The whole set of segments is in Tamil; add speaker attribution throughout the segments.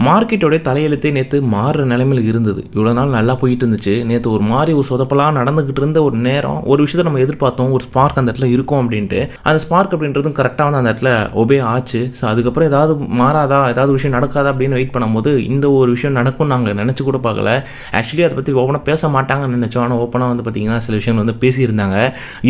Speaker 1: மார்க்கெட்டோட தலையெழுத்தே நேற்று மாறுற நிலைமையில் இருந்தது. இவ்வளோ நாள் நல்லா போயிட்டு இருந்துச்சு. நேற்று ஒரு சொதப்பலாக நடந்துக்கிட்டு இருந்த ஒரு நேரம், ஒரு விஷயத்தை நம்ம எதிர்பார்த்தோம், ஒரு ஸ்பார்க் அந்த இடத்துல இருக்கும் அப்படின்ட்டு. அந்த ஸ்பார்க் அப்படின்றதும் கரெக்டாக வந்து அந்த இடத்துல ஒபே ஆச்சு. ஸோ அதுக்கப்புறம் ஏதாவது மாறாதா, ஏதாவது விஷயம் நடக்காதா அப்படின்னு வெயிட் பண்ணும்போது இந்த ஒரு விஷயம் நடக்கும் நாங்கள் நினச்சி கூட பார்க்கல. ஆக்சுவலி அதை பற்றி ஓப்பனாக பேச மாட்டாங்கன்னு நினச்சோம். ஆனால் ஓப்பனாக வந்து பார்த்திங்கன்னா சில விஷயங்கள் வந்து பேசியிருந்தாங்க.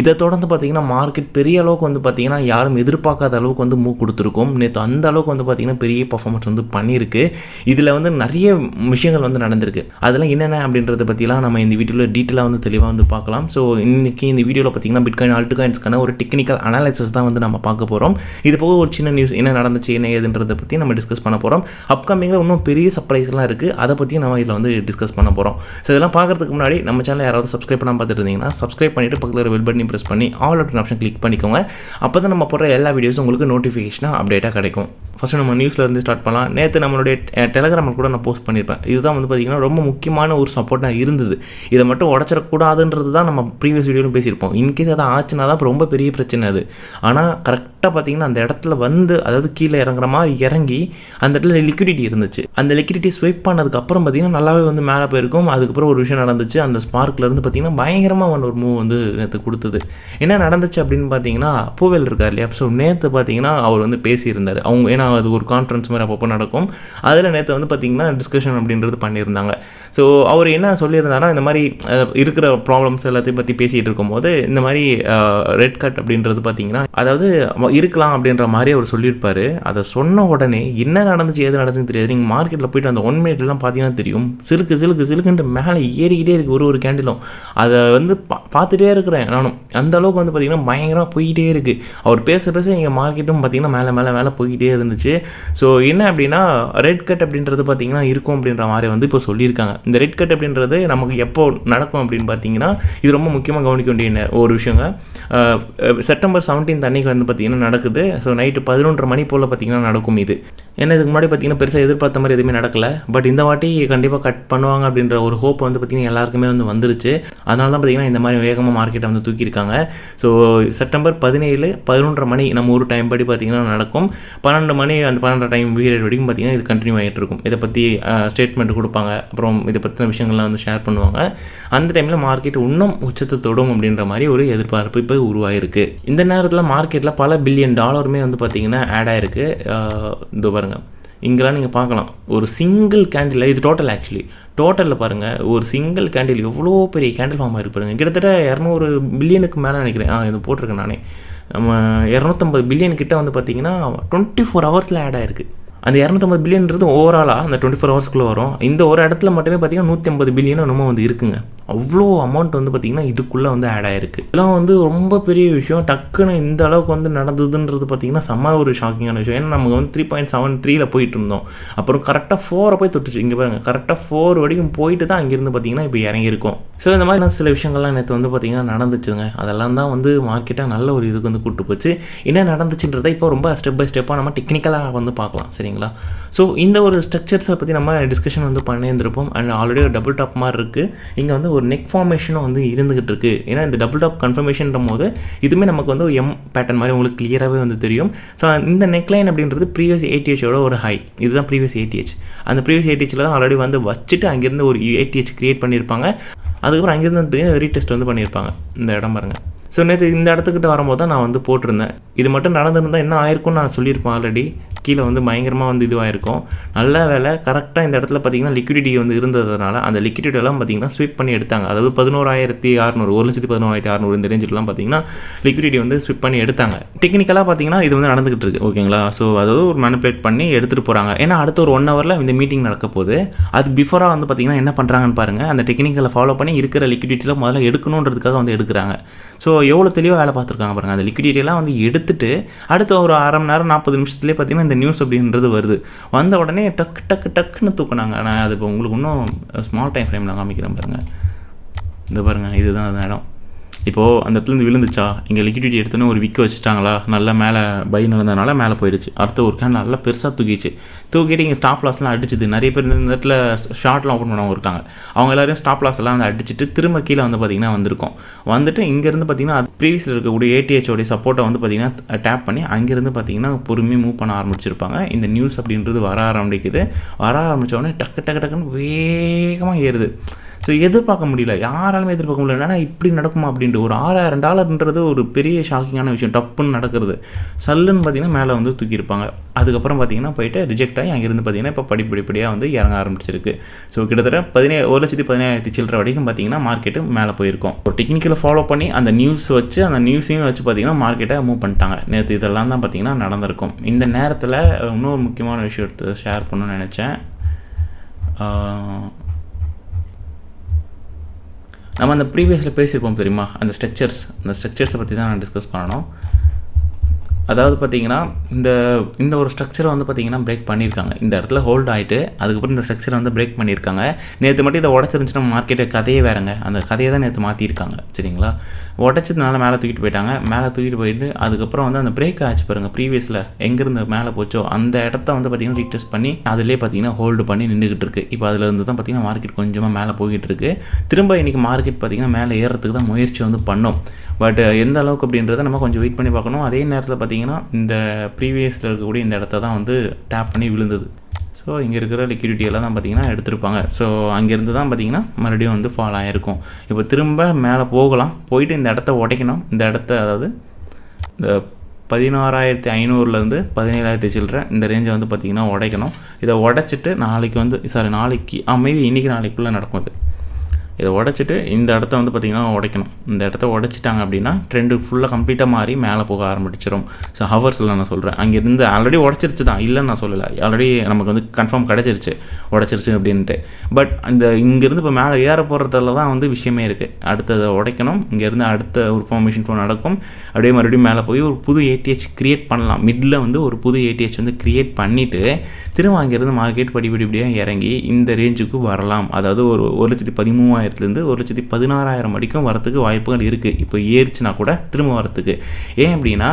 Speaker 1: இதை தொடர்ந்து பார்த்திங்கன்னா மார்க்கெட் பெரிய அளவுக்கு வந்து பார்த்திங்கன்னா யாரும் எதிர்பார்க்காத அளவுக்கு வந்து மூவ் கொடுத்துருக்கோம். நேற்று அந்த அளவுக்கு வந்து பார்த்திங்கன்னா பெரிய பர்ஃபார்மன்ஸ் வந்து பண்ணியிருக்கு. இதில் வந்து நிறைய விஷயங்கள் வந்து நடந்திருக்கு. அதெல்லாம் என்னென்ன அப்படின்றத பற்றிலாம் நம்ம இந்த வீடியோவில் டீட்டெயிலாக வந்து தெளிவாக வந்து பார்க்கலாம். ஸோ இன்றைக்கி இந்த வீடியோவில் பார்த்திங்கன்னா பிட்காயின் ஆல்ட்காயின்ஸ்க்கான ஒரு டெக்னிக்கல் அனாலிசிஸ் தான் வந்து நம்ம பார்க்க போகிறோம். இது போக ஒரு சின்ன நியூஸ் என்ன நடந்துச்சு என்ன ஏதுன்றதை பற்றி நம்ம டிஸ்கஸ் பண்ண போகிறோம். அப்கமிங்கில் இன்னும் பெரிய சர்ப்ரைஸ்லாம் இருக்குது, அதை பற்றி நம்ம இதில் வந்து டிஸ்கஸ் பண்ண போகிறோம். ஸோ இதெல்லாம் பார்க்குறதுக்கு முன்னாடி நம்ம சேனல் யாராவது சப்ஸ்கிரைப் பண்ணாமல் பார்த்துட்டு இருந்தீங்கன்னா சப்ஸ்கிரைப் பண்ணிவிட்டு பக்கத்தில் பெல் பட்டனை ப்ரெஸ் பண்ணி ஆல் அப்படின்ற ஆப்ஷன் கிளிக் பண்ணிக்கோங்க. அப்போ தான் நம்ம போடுற எல்லா வீடியோஸும் உங்களுக்கு நோட்டிஃபிகேஷனாக அப்டேட்டாக கிடைக்கும். ஃபஸ்ட்டு நம்ம நியூஸில் இருந்து ஸ்டார்ட் பண்ணலாம். நேற்று நம்மளுடைய டெலகிராமில் கூட நான் போஸ்ட் பண்ணியிருப்பேன். இதுதான் வந்து பார்த்திங்கன்னா ரொம்ப முக்கியமான ஒரு சப்போர்ட்டாக இருந்தது. இதை மட்டும் உடச்சிடக்கூடாதுன்றது தான் நம்ம ப்ரீவியஸ் வீடியோவில் பேசியிருப்போம். இன்கேஸ் அதை ஆச்சுன்னா தான் ரொம்ப பெரிய பிரச்சனை அது. ஆனால் கரெக்டாக பார்த்திங்கன்னா அந்த இடத்துல வந்து, அதாவது கீழே இறங்குற மாதிரி இறங்கி அந்த இடத்துல லிக்விடிட்டி இருந்துச்சு. அந்த லிக்விடிட்டி ஸ்வைப் பண்ணதுக்கப்புறம் பார்த்திங்கன்னா நல்லாவே வந்து மேலே போயிருக்கும். அதுக்கப்புறம் ஒரு விஷயம் நடந்துச்சு. அந்த ஸ்பார்க்லேருந்து பார்த்திங்கன்னா பயங்கரமாக ஒரு மூவ் வந்து நேற்று கொடுத்தது. என்ன நடந்துச்சு அப்படின்னு பார்த்தீங்கன்னா, பூவேல் இருக்கார் இல்லையா, ஸோ நேற்று பார்த்தீங்கன்னா அவர் வந்து பேசியிருந்தார். அவங்க ஏன்னா அது ஒரு கான்ஃபரன்ஸ் மாதிரி அப்பப்போ நடக்கும். அதில் நேற்று வந்து பார்த்திங்கன்னா டிஸ்கஷன் அப்படின்றது பண்ணியிருந்தாங்க. ஸோ அவர் என்ன சொல்லியிருந்தாருன்னா, இந்த மாதிரி இருக்கிற ப்ராப்ளம்ஸ் எல்லாத்தையும் பற்றி பேசிகிட்டு இருக்கும்போது இந்த மாதிரி ரெட் கட் அப்படின்றது பார்த்திங்கன்னா அதாவது இருக்கலாம் அப்படின்ற மாதிரி அவர் சொல்லியிருப்பார். அதை சொன்ன உடனே என்ன நடந்துச்சு ஏது நடந்துச்சுன்னு தெரியாது. நீங்கள் மார்க்கெட்டில் போய்ட்டு அந்த 1 மினிட்லாம் பார்த்தீங்கன்னா தெரியும், சிலுக்குன்ட்டு மேலே ஏறிக்கிட்டே இருக்குது ஒரு கேண்டிலும். அதை வந்து பார்த்துட்டே இருக்கிறேன் நானும். அந்த அளவுக்கு வந்து பார்த்திங்கன்னா பயங்கரமாக போய்கிட்டே இருக்குது. அவர் பேச எங்கள் மார்க்கெட்டும் பார்த்திங்கன்னா மேலே போய்கிட்டே இருந்துச்சு. ஸோ என்ன அப்படின்னா, ரெட் கட் அப்படின்றது பார்த்திங்கன்னா இருக்கும் அப்படின்ற மாதிரி வந்து இப்போ சொல்லியிருக்காங்க. இந்த ரெட் கட் அப்படின்றது நமக்கு எப்போ நடக்கும் அப்படின்னு பார்த்தீங்கன்னா, இது ரொம்ப முக்கியமாக கவனிக்க வேண்டிய ஒரு விஷயங்க. செப்டம்பர் 17 அன்னைக்கு வந்து பார்த்திங்கன்னா நடக்குது. ஸோ நைட்டு 11:30 மணி போல் பார்த்திங்கன்னா நடக்கும் இது. ஏன்னா இதுக்கு முன்னாடி பார்த்திங்கன்னா பெருசாக எதிர்பார்த்த மாதிரி எதுவுமே நடக்கலை. பட் இந்த வாட்டி கண்டிப்பாக கட் பண்ணுவாங்க அப்படின்ற ஒரு ஹோப் வந்து பார்த்திங்கன்னா எல்லாருக்குமே வந்து வந்துருச்சு. அதனால தான் பார்த்திங்கன்னா இந்த மாதிரி வேகமாக மார்க்கெட்டை வந்து தூக்கியிருக்காங்க. ஸோ செப்டம்பர் 17 11:30 மணி நம்ம ஒரு டைம் படி பார்த்திங்கன்னா நடக்கும். 12 மணி அந்த 12 டைம் பீரியட் வரைக்கும் பார்த்திங்கன்னா இது கண்டினியூ ஆகிட்டு இருக்கும். இதை பற்றி ஸ்டேட்மெண்ட் கொடுப்பாங்க, அப்புறம் இதை பற்றின விஷயங்கள்லாம் வந்து ஷேர் பண்ணுவாங்க. அந்த டைமில் மார்க்கெட் இன்னும் உச்சத்தை தொடும் அப்படின்ற மாதிரி ஒரு எதிர்பார்ப்பு இப்போ உருவாயிருக்கு. இந்த நேரத்தில் மார்க்கெட்டில் பல பில்லியன் டாலருமே வந்து பார்த்திங்கன்னா ஆட் ஆகிருக்கு. இது பாருங்கள், இங்கெல்லாம் நீங்கள் பார்க்கலாம் ஒரு சிங்கிள் கேண்டில், இது டோட்டலில் பாருங்கள், ஒரு சிங்கிள் கேண்டில் எவ்வளோ பெரிய கேண்டில் ஃபார்ம் ஆகிருக்கு பாருங்கள். கிட்டத்தட்ட 200 பில்லியனுக்கு மேலே நினைக்கிறேன். இது போட்டிருக்கேன் நானே. நம்ம 250 பில்லியன் கிட்ட வந்து பார்த்திங்கன்னா 24 ஹவர்ஸில் ஆட் ஆகிருக்கு. அந்த 250 பில்லியன்றது ஓவராலாக அந்த 24 ஹவர்ஸ்க்குள்ளே வரும். இந்த ஒரு இடத்துல மட்டுமே பார்த்திங்கன்னா 150 பில்லியன் என்னமோ வந்து இருக்குங்க. அவ்வளோ அமௌண்ட் வந்து பார்த்திங்கன்னா இதுக்குள்ளே வந்து ஆட் ஆகிருக்கு. இதெல்லாம் வந்து ரொம்ப பெரிய விஷயம். டக்குன்னு இந்த அளவுக்கு வந்து நடந்ததுன்றது பார்த்திங்கன்னா செம்ம ஒரு ஷாக்கிங்கான விஷயம். ஏன்னா நமக்கு வந்து 3.73 போயிட்டு இருந்தோம். அப்புறம் கரெக்டாக 4 போய் தொட்டுச்சு. இங்கே பாருங்கள், கரெக்டாக 4 வரைக்கும் போயிட்டு தான் அங்கேருந்து பார்த்திங்கன்னா இப்போ இறங்கியிருக்கும். ஸோ இந்த மாதிரி சில விஷயங்கள்லாம் நேற்று வந்து பார்த்திங்கன்னா நடந்துச்சுங்க. அதெல்லாம் தான் வந்து மார்க்கெட்டாக நல்ல ஒரு இதுக்கு வந்து கூப்பிட்டு போச்சு. என்ன நடந்துச்சுன்றதை இப்போ ரொம்ப ஸ்டெப் பை ஸ்டெப்பாக நம்ம டெக்னிக்கலாக வந்து பார்க்கலாம், சரிங்களா? ஸோ இந்த ஒரு ஸ்ட்ரக்சர்ஸை பற்றி நம்ம டிஸ்கஷன் வந்து பண்ணியிருந்திருப்போம். அண்ட் ஆல்ரெடி ஒரு டபுள் டாப் மாதிரி இருக்குது. இங்கே வந்து ஒரு நெக் ஃபார்மேஷனும் வந்து இருந்துகிட்டு இருக்குது. ஏன்னா இந்த டபுள் டாப் கன்ஃபர்மேஷன்ற போது இதுவுமே நமக்கு வந்து எம் பேட்டர்ன் மாதிரி உங்களுக்கு கிளியராகவே வந்து தெரியும். ஸோ இந்த நெக்லைன் அப்படின்றது ப்ரீவியஸ் ஏடிஹெச்சோட ஒரு ஹை. இதுதான் ப்ரீவியஸ் ஏடிஹெச். அந்த ப்ரீவியஸ் ஏடிஹெச்சில் தான் ஆல்ரெடி வந்து வச்சுட்டு அங்கேருந்து ஒரு ஏடிஹெச் க்ரியேட் பண்ணியிருப்பாங்க. அதுக்கப்புறம் அங்கேருந்து வந்து ரீடெஸ்ட் வந்து பண்ணியிருப்பாங்க. இந்த இடம் பாருங்கள். ஸோ நேற்று இந்த இடத்துக்கிட்ட வரும்போது தான் நான் வந்து போட்டிருந்தேன். இது மட்டும் நடந்திருந்தால் என்ன ஆயிருக்கும்னு நான் சொல்லியிருப்பேன். ஆல்ரெடி கீழே வந்து பயங்கரமாக வந்து இதுவாகிருக்கும். நல்ல வேலை கரெக்டாக இந்த இடத்துல பார்த்திங்கன்னா லிக்விடிட்டி வந்து இருந்ததுனால அந்த லிக்விடிட்டியெல்லாம் பார்த்திங்கன்னா ஸ்விப் பண்ணி எடுத்தாங்க. அதாவது 11,600 1,11,600 இந்த ரேஞ்சிலலாம் பார்த்திங்கன்னா லிக்விடிட்டி வந்து ஸ்விப் பண்ணி எடுத்தாங்க. டெக்னிக்கலாக பார்த்திங்கன்னா இது வந்து நடந்துகிட்டு இருக்குது, ஓகேங்களா? ஸோ அதாவது ஒரு மேனிபுலேட் பண்ணி எடுத்துகிட்டு போகிறாங்க. ஏன்னா அடுத்த ஒரு 1 ஹவரில் இந்த மீட்டிங் நடக்க போகுது. அதுக்கு பிஃபோராக வந்து பார்த்திங்கன்னா என்ன பண்ணுறாங்கன்னு பாருங்கள். அந்த டெக்னிக்கலை ஃபாலோ பண்ணி இருக்கிற லிக்விடிட்டியில் முதல்ல எடுக்கணுன்றதுக்காக வந்து எடுக்கிறாங்க. ஸோ எவ்வளோ தெளிவாக வேலை பார்த்துருக்காங்க பாருங்கள். அந்த லிக்விடிட்டியெல்லாம் வந்து எடுத்துகிட்டு அடுத்த ஒரு அரை மணி நேரம் 40 நிமிஷத்துலேயே பார்த்திங்கன்னா இந்த நியூஸ் அப்படின்றது வருது. வந்த உடனே டக்குன்னு தூக்குனாங்க. நான் அது இப்போ உங்களுக்கு இன்னும் ஸ்மால் டைம் ஃப்ரேமில் காமிக்கிறேன் பாருங்கள். இந்த பாருங்கள், இதுதான் அந்த இடம். இப்போது அந்த இடத்துலேருந்து விழுந்துச்சா, இங்கே லிக்விடிட்டி எடுத்தோன்னே ஒரு விக்க வச்சுட்டாங்களா, நல்லா மேலே பை நடந்ததுனால மேலே போயிடுச்சு. அடுத்த ஒரு கேன் நல்லா பெருசாக தூக்கிட்டு இங்கே ஸ்டாப் லாஸ்லாம் அடிச்சுது. நிறைய பேர் இந்த இடத்துல ஷார்ட்லாம் ஓப்பன் பண்ணவங்க இருக்காங்க. அவங்க எல்லாரும் ஸ்டாப் லாஸ் எல்லாம் வந்து அடிச்சுட்டு திரும்ப கீழே வந்து பார்த்திங்கன்னா வந்திருக்கும். வந்துட்டு இங்கேருந்து பார்த்திங்கன்னா ப்ரீவியஸில் இருக்கக்கூடிய ஏடிஹெச்சோடைய சப்போர்ட்டை வந்து பார்த்திங்கன்னா டேப் பண்ணி அங்கேருந்து பார்த்திங்கன்னா பொறுமையாக மூவ் பண்ண ஆரம்பிச்சிருப்பாங்க. இந்த நியூஸ் அப்படின்றது வர ஆரம்பித்தோடனே டக்குன்னு வேகமாக ஏறுது. ஸோ எதிர்பார்க்க முடியல, யாராலுமே எதிர்பார்க்க முடியல. ஏன்னா இப்படி நடக்குமா அப்படின்ட்டு. ஒரு $6,000 ஒரு பெரிய ஷாக்கிங்கான விஷயம், டப்புன்னு நடக்கிறது. சல்லுன்னு பார்த்திங்கன்னா மேலே வந்து தூக்கியிருப்பாங்க. அதுக்கப்புறம் பார்த்திங்கன்னா போயிட்டு ரிஜெக்ட் ஆகி அங்கேருந்து பார்த்திங்கன்னா இப்போ படிப்படியாக வந்து இறங்க ஆரம்பிச்சிருக்கு. ஸோ கிட்டத்தட்ட 1,17,000 சில்லற வரைக்கும் பார்த்திங்கன்னா மார்க்கெட்டு மேலே போயிருக்கும். ஒரு டெக்னிக்கலை ஃபாலோ பண்ணி அந்த நியூஸையும் வச்சு பார்த்திங்கன்னா மார்க்கெட்டை மூவ் பண்ணிட்டாங்க. நேற்று இதெல்லாம் தான் பார்த்திங்கன்னா நடந்திருக்கும். இந்த நேரத்தில் இன்னொரு முக்கியமான விஷயம் எடுத்து ஷேர் பண்ணணும்னு நினச்சேன். நம்ம அந்த ப்ரீவியஸில் பேசியிருப்போம் தெரியுமா, அந்த ஸ்ட்ரக்சர்ஸை பற்றி தான் நான் டிஸ்கஸ் பண்ணணும். அதாவது பார்த்திங்கன்னா இந்த ஒரு ஸ்ட்ரக்சரை வந்து பார்த்திங்கன்னா பிரேக் பண்ணியிருக்காங்க. இந்த இடத்துல ஹோல்ட் ஆகிட்டு அதுக்கப்புறம் இந்த ஸ்ட்ரக்சரை வந்து பிரேக் பண்ணியிருக்காங்க. நேற்று மட்டும் இதை உடச்சிருந்துச்சுன்னா மார்க்கெட்டை கதையே வேறுங்க. அந்த கதையை தான் நேற்று மாற்றிருக்காங்க. சரிங்களா, உடச்சதுனால மேலே தூக்கிட்டு போயிட்டு அதுக்கப்புறம் வந்து அந்த பிரேக் ஆச்சு பாருங்கள். ப்ரீவியஸில் எங்கேருந்து மேலே போச்சோ அந்த இடத்த வந்து பார்த்திங்கன்னா ரீடெஸ்ட் பண்ணி அதிலே பார்த்திங்கன்னா ஹோல்டு பண்ணி நின்றுக்கிட்டு இருக்குது. இப்போ அதிலேருந்து தான் பார்த்திங்கன்னா மார்க்கெட் கொஞ்சமாக மேலே போய்கிட்டு இருக்குது. திரும்ப இன்றைக்கி மார்க்கெட் பார்த்திங்கன்னா மேலே ஏறுறதுக்கு தான் முயற்சி வந்து பண்ணோம். பட் எந்த அளவுக்கு அப்படின்றத நம்ம கொஞ்சம் வெயிட் பண்ணி பார்க்கணும். அதே நேரத்தில் பார்த்திங்கன்னா இந்த ப்ரீவியஸில் இருக்கக்கூடிய இந்த இடத்த தான் வந்து டேப் பண்ணி விழுந்தது. ஸோ இங்கே இருக்கிற லிக்விடிட்டியெல்லாம் தான் பார்த்திங்கன்னா எடுத்திருப்பாங்க. ஸோ அங்கேருந்து தான் பார்த்திங்கன்னா மறுபடியும் வந்து ஃபால் ஆகிருக்கும். இப்போ திரும்ப மேலே போயிட்டு இந்த இடத்த உடைக்கணும். இந்த இடத்த அதாவது இந்த 16,500 17,000 சில்லற இந்த ரேஞ்சை வந்து பார்த்திங்கன்னா உடைக்கணும். இதை உடைச்சிட்டு நாளைக்கு இன்றைக்கி நாளைக்குள்ளே நடக்கும். இதை உடச்சிட்டு இந்த இடத்த வந்து பார்த்திங்கன்னா உடைக்கணும். இந்த இடத்த உடச்சிட்டாங்க அப்படின்னா ட்ரெண்டு ஃபுல்லாக கம்ப்ளீட்டாக மாறி மேலே போக ஆரம்பிச்சிடும். ஸோ ஹவர்ஸில் நான் சொல்கிறேன், அங்கேருந்து ஆல்ரெடி உடச்சிருச்சு தான், இல்லைன்னு நான் சொல்லலை. ஆல்ரெடி நமக்கு வந்து கன்ஃபார்ம் உடச்சிருச்சு அப்படின்ட்டு. பட் இங்கேருந்து இப்போ மேலே ஏற போகிறதுல தான் வந்து விஷயமே இருக்குது. அடுத்ததை உடைக்கணும். இங்கேருந்து அடுத்த ஒரு ஃபார்மேஷன் நடக்கும். அப்படியே மறுபடியும் மேலே போய் ஒரு புது ஏடிஹெச் க்ரியேட் பண்ணலாம். மிடில் வந்து ஒரு புது ஏடிஹெச் வந்து க்ரியேட் பண்ணிவிட்டு திரும்ப அங்கேருந்து மார்க்கெட் படிப்படியாக இறங்கி இந்த ரேஞ்சுக்கு வரலாம். அதாவது ஒரு 1,13,000 1,16,000 வரைக்கும் வரத்துக்கு வாய்ப்புகள் இருக்குது. இப்போ ஏறிச்சுன்னா கூட திரும்ப வரத்துக்கு. ஏன் அப்படின்னா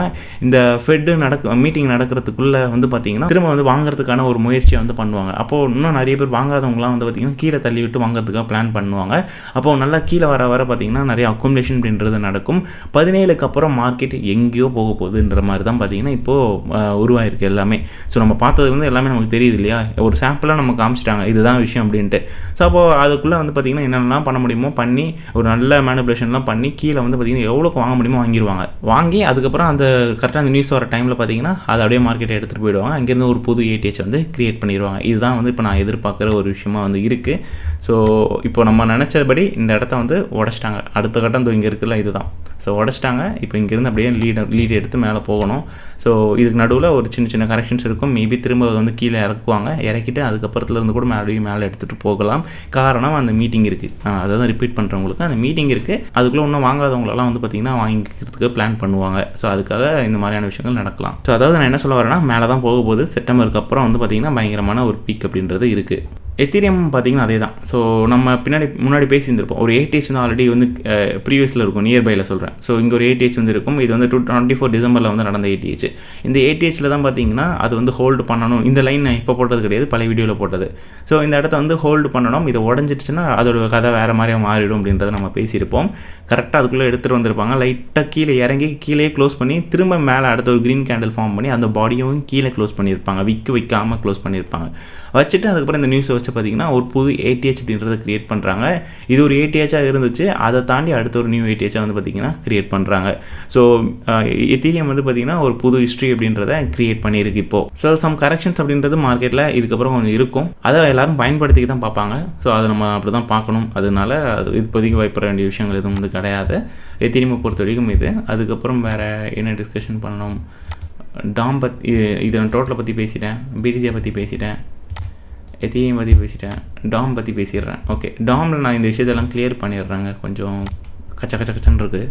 Speaker 1: இந்த ஃபெட்டு மீட்டிங் நடக்கிறதுக்குள்ளே வந்து பார்த்திங்கன்னா திரும்ப வந்து வாங்குறதுக்கான ஒரு முயற்சியை வந்து பண்ணுவாங்க. அப்போது இன்னும் நிறைய பேர் வாங்காதவங்களாம் வந்து பார்த்திங்கன்னா கீழே தள்ளி விட்டு வாங்குறதுக்காக பிளான் பண்ணுவாங்க. அப்போது நல்லா கீழே வர பார்த்திங்கன்னா நிறைய அக்குமுலேஷன் அப்படின்றது நடக்கும். 17க்கு அப்புறம் மார்க்கெட் எங்கேயோ போக போகுதுன்ற மாதிரி தான் பார்த்திங்கன்னா இப்போது உருவாயிருக்கு எல்லாமே. ஸோ நம்ம பார்த்தது வந்து எல்லாமே நமக்கு தெரியுது இல்லையா, ஒரு சாம்பிளாக நம்ம காமிச்சிட்டாங்க இதுதான் விஷயம் அப்படின்ட்டு. ஸோ அப்போது அதுக்குள்ளே வந்து பார்த்திங்கன்னா என்னென்னலாம் பண்ண முடியுமோ பண்ணி ஒரு நல்ல மேனிபுலேஷன்லாம் பண்ணி கீழே வந்து பார்த்திங்கன்னா எவ்வளோக்கு வாங்க முடியுமோ வாங்கி அதுக்கப்புறம் அந்த கரெக்டாக அந்த நியூஸ் வர டைமில் பார்த்திங்கன்னா அதை அப்படியே மார்க்கெட்டை எடுத்துகிட்டு போயிடுவாங்க. அங்கேருந்து ஒரு புது ஏடிஹெச் வந்து க்ரியேட் பண்ணிடுவாங்க. இதுதான் வந்து இப்போ நான் எதிர்பார்க்குற ஒரு விஷயமா வந்து இருக்குது. ஸோ இப்போ நம்ம நினச்சபடி இந்த இடத்த வந்து உடச்சிட்டாங்க. அடுத்த கட்டம் இங்கே இருக்குல்ல, இதுதான். ஸோ உடச்சிட்டாங்க. இப்போ இங்கேருந்து அப்படியே லீடு எடுத்து மேலே போகணும். ஸோ இதுக்கு நடுவில் ஒரு சின்ன கரெக்ஷன்ஸ் இருக்கும். மேபி திரும்ப வந்து கீழே இறக்கிட்டு அதுக்கப்புறத்துலேருந்து கூட மறுபடியும் மேலே எடுத்துகிட்டு போகலாம். காரணம் அந்த மீட்டிங் இருக்குது. அதை தான் ரிப்பீட் பண்ணுறவங்களுக்கு அந்த மீட்டிங் இருக்குது. அதுக்குள்ளே இன்னும் வாங்காதவங்களெல்லாம் வந்து பார்த்திங்கன்னா வாங்கிக்கிறதுக்கு பிளான் பண்ணுவாங்க. ஸோ அதுக்காக இந்த மாதிரியான விஷயங்கள் நடக்கலாம். ஸோ அதாவது நான் என்ன சொல்ல வரேன்னா, மேலே தான் போகும்போது செப்டம்பருக்கு அப்புறம் வந்து பார்த்திங்கன்னா பயங்கரமான ஒரு பீக் அப்படின்றது இருக்குது. எத்தீரியம் பார்த்திங்கன்னா அதே தான். ஸோ நம்ம முன்னாடி பேசியிருந்திருப்போம். ஒரு ஏடிஹெச் வந்து ஆல்ரெடி வந்து ப்ரீவியஸில் இருக்கும், நியர்பையில் சொல்கிறேன். ஸோ இங்கே ஒரு ஏடிஹெச் வந்து இருக்கும். இது வந்து 24 டிசம்பரில் வந்து நடந்த ஏடிஹெச். இந்த ஏடிஹெச்சில் தான் பார்த்திங்கன்னா அது வந்து ஹோல்டு பண்ணணும். இந்த லைன் இப்போ போட்டது கிடையாது, பழைய வீடியோவில் போட்டது. ஸோ இந்த இடத்த வந்து ஹோல்டு பண்ணணும். இதை உடஞ்சிடுச்சுன்னா அதோட கதை வேறு மாதிரியாக மாறிடும் அப்படின்றத நம்ம பேசியிருப்போம். கரெக்டாக அதுக்குள்ளே எடுத்துகிட்டு வந்திருப்பாங்க. லைட்டாக கீழே இறங்கி கீழே க்ளோஸ் பண்ணி திரும்ப மேலே அடுத்த ஒரு க்ரீன் கேண்டில் ஃபார்ம் பண்ணி அந்த பாடியும் கீழே க்ளோஸ் பண்ணியிருப்பாங்க. வைக்காமல் க்ளோஸ் பண்ணியிருப்பாங்க. வச்சுட்டு அதுக்கப்புறம் இந்த நியூஸை பார்த்திங்கன்னா ஒரு புது ஏடிஹெச் அப்படின்றத க்ரியேட் பண்ணுறாங்க. இது ஒரு ஏடிஹெச்சாக இருந்துச்சு. அதை தாண்டி அடுத்த ஒரு நியூ ஏடிஹெச்சாக வந்து பார்த்திங்கன்னா க்ரியேட் பண்ணுறாங்க. ஸோ எத்தீரியம் வந்து பார்த்திங்கன்னா ஒரு புது ஹிஸ்ட்ரி அப்படின்றத க்ரியேட் பண்ணியிருக்கு இப்போது. ஸோ சம் கரெக்ஷன்ஸ் அப்படின்றது மார்க்கெட்டில் இதுக்கப்புறம் கொஞ்சம் இருக்கும். அதை எல்லோரும் பயன்படுத்திக்க தான் பார்ப்பாங்க. ஸோ அதை நம்ம அப்படி தான் பார்க்கணும். அதனால இப்போதைக்கு பயப்பட வேண்டிய விஷயங்கள் எதுவும் வந்து கிடையாது. எத்தீரியமை பொறுத்த வரைக்கும் இது. அதுக்கப்புறம் வேறு என்ன டிஸ்கஷன் பண்ணணும், டாம் பற்றி இதை நான் டோட்டலை பற்றி பேசிட்டேன், பிடிசியை பற்றி பேசிட்டேன், எத்தீரியம் பற்றி பேசிட்டேன், டாம் பற்றி பேசிடுறேன். ஓகே, டாமில் நான் இந்த விஷயத்தெல்லாம் கிளியர் பண்ணிடுறேங்க. கொஞ்சம் கச்சன்னு இருக்குது.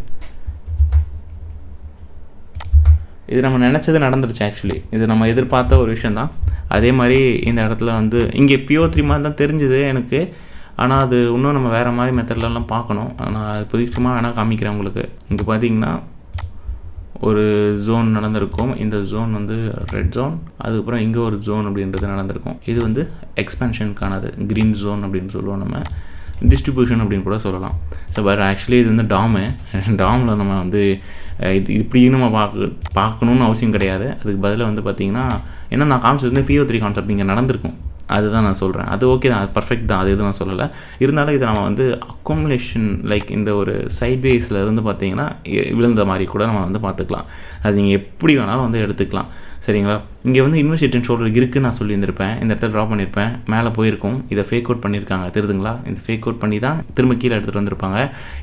Speaker 1: இது நம்ம நினச்சது நடந்துருச்சு. ஆக்சுவலி இது நம்ம எதிர்பார்த்த ஒரு விஷயந்தான். அதே மாதிரி இந்த இடத்துல வந்து இங்கே PO3 மாதிரி தான் தெரிஞ்சுது எனக்கு. ஆனால் அது இன்னும் நம்ம வேறு மாதிரி மெத்தட்லலாம் பார்க்கணும். நான் இப்போதைக்கு சும்மா வேணால் காமிக்கிறேன் உங்களுக்கு. இங்கே பார்த்தீங்கன்னா ஒரு ஜோன் நடந்திருக்கும். இந்த ஜோன் வந்து ரெட் ஜோன், அதுக்கப்புறம் இங்கே ஒரு ஜோன் அப்படின்றது நடந்திருக்கும். இது வந்து எக்ஸ்பென்ஷனுக்கானது, க்ரீன் ஜோன் அப்படின்னு சொல்லுவோம், நம்ம டிஸ்ட்ரிபியூஷன் அப்படின்னு கூட சொல்லலாம். ஸோ பட் ஆக்சுவலி இது வந்து டாமில் நம்ம வந்து இது இப்படின்னு நம்ம பார்க்கணுன்னு அவசியம் கிடையாது. அதுக்கு பதிலாக வந்து பார்த்திங்கன்னா ஏன்னா நான் காமிச்சது வந்து PO3 கான்செப்ட் இங்கே நடந்திருக்கும், அதுதான் நான் சொல்கிறேன். அது ஓகே தான், அது பர்ஃபெக்ட் தான், அது எதுவும் நான் சொல்லலை. இருந்தாலும் இதை நம்ம வந்து அக்குமுலேஷன் லைக் இந்த ஒரு சைட்வேஸில் இருந்து பார்த்திங்கன்னா விழுந்த மாதிரி கூட நம்ம வந்து பார்த்துக்கலாம். அது நீங்கள் எப்படி வேணாலும் வந்து எடுத்துக்கலாம், சரிங்களா. இங்கே வந்து இன்வெஸ்ட் ஷோல்டர் இருக்குன்னு நான் சொல்லியிருந்திருப்பேன், இந்த இடத்துல ட்ரா பண்ணியிருப்பேன், மேலே போயிருக்கும். இதை ஃபேக் அவுட் பண்ணியிருக்காங்க, தெரியுதுங்களா. இந்த ஃபேக் அவுட் பண்ணி தான் திரும்ப கீழே எடுத்துகிட்டு வந்திருப்பாங்க.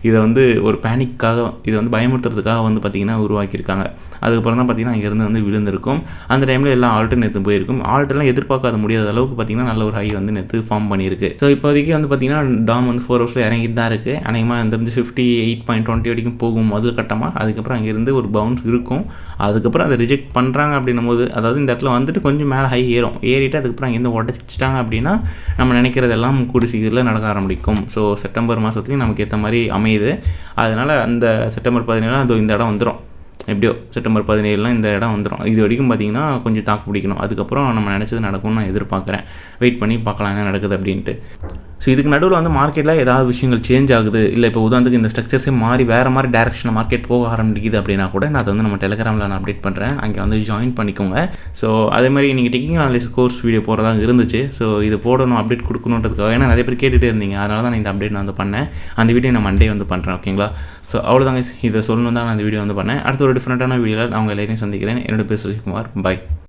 Speaker 1: இதை வந்து ஒரு பேனிக்காக, இதை வந்து பயமுறுத்துறதுக்காக வந்து பார்த்திங்கன்னா உருவாக்கியிருக்காங்க. அதுக்கப்புறம் தான் பார்த்திங்கன்னா இங்கேருந்து வந்து விழுந்திருக்கும். அந்த டைமில் எல்லாம் ஆல்ட்டு நேற்று போயிருக்கும். ஆல்ட்டெல்லாம் எதிர்பார்க்காத முடியாத அளவுக்கு பார்த்திங்கன்னா நல்ல ஒரு ஹை வந்து நேற்று ஃபார்ம் பண்ணியிருக்கு. ஸோ இப்போதைக்கு வந்து பார்த்திங்கன்னா டாம் வந்து 4 ஹவர்ஸில் இறங்கிட்டு தான் இருக்குது. அநேகமாக இருந்து 58.20 வரைக்கும் போகும் முதல் கட்டமாக. அதுக்கப்புறம் அங்கேருந்து ஒரு பவுன்ஸ் இருக்கும். அதுக்கப்புறம் அதை ரிஜெக்ட் பண்ணுறாங்க அப்படின்னும் போது, அதாவது இந்த இடத்துல வந்துட்டு கொஞ்சம் மேலே ஹை ஏறிட்டு அதுக்கப்புறம் அங்கேருந்து உடச்சிட்டாங்க அப்படின்னா நம்ம நினைக்கிறதெல்லாம் கூடி சீக்கிரத்தில் நடக்க ஆரம்பிக்கும். ஸோ செப்டம்பர் மாதத்துலேயும் நமக்கு ஏற்ற மாதிரி அமையுது. அதனால் அந்த செப்டம்பர் 17 அது இந்த இடம் வந்துடும். எப்படியோ செப்டம்பர் 17 இந்த இடம் வந்துடும். இது வரைக்கும் பார்த்திங்கன்னா கொஞ்சம் தாக்கு பிடிக்கணும். அதுக்கப்புறம் நம்ம நினச்சது நடக்கும்னு நான் எதிர்பார்க்குறேன். வெயிட் பண்ணி பார்க்கலாம் என்ன நடக்குது அப்படின்ட்டு. ஸோ இதுக்கு நடுவில் வந்து மார்க்கெட்டில் ஏதாவது விஷயங்கள் சேஞ்ச் ஆகுது, இல்லை இப்போ உதாரணத்துக்கு இந்த ஸ்ட்ரக்சர்ஸே மாறி வேறு மாதிரி டேரெக்ஷனில் மார்க்கெட் போக ஆரம்பிக்குது அப்படின்னா கூட நான் அதை வந்து நம்ம டெலிகிராமில் நான் அப்டேட் பண்ணுறேன், அங்கே வந்து ஜாயின் பண்ணிக்கோங்க. ஸோ அதே மாதிரி நீங்கள் டெக்னிக்கல் அனாலிசிஸ் கோர்ஸ் வீடியோ போகிறதா இருந்துச்சு. ஸோ இது போடணும், அப்டேட் கொடுக்கணுன்றதுக்காக, ஏன்னா நிறைய பேர் கேட்டுகிட்டே இருந்தீங்க, அதனால தான் நான் இந்த அப்டேட் நான் வந்து பண்ணேன். அந்த வீடியோ நான் மண்டே வந்து பண்ணுறேன், ஓகேங்களா. ஸோ அவ்வளோதாங்க, இதை சொல்லணும் தான் நான் இந்த வீடியோ வந்து பண்ணேன். அடுத்த ஒரு டிஃப்ரெண்ட்டான வீடியோவில் நான் உங்கள் எல்லாரையும் சந்திக்கிறேன். என்னோட பேர் சுஜிகுமார். பாய்.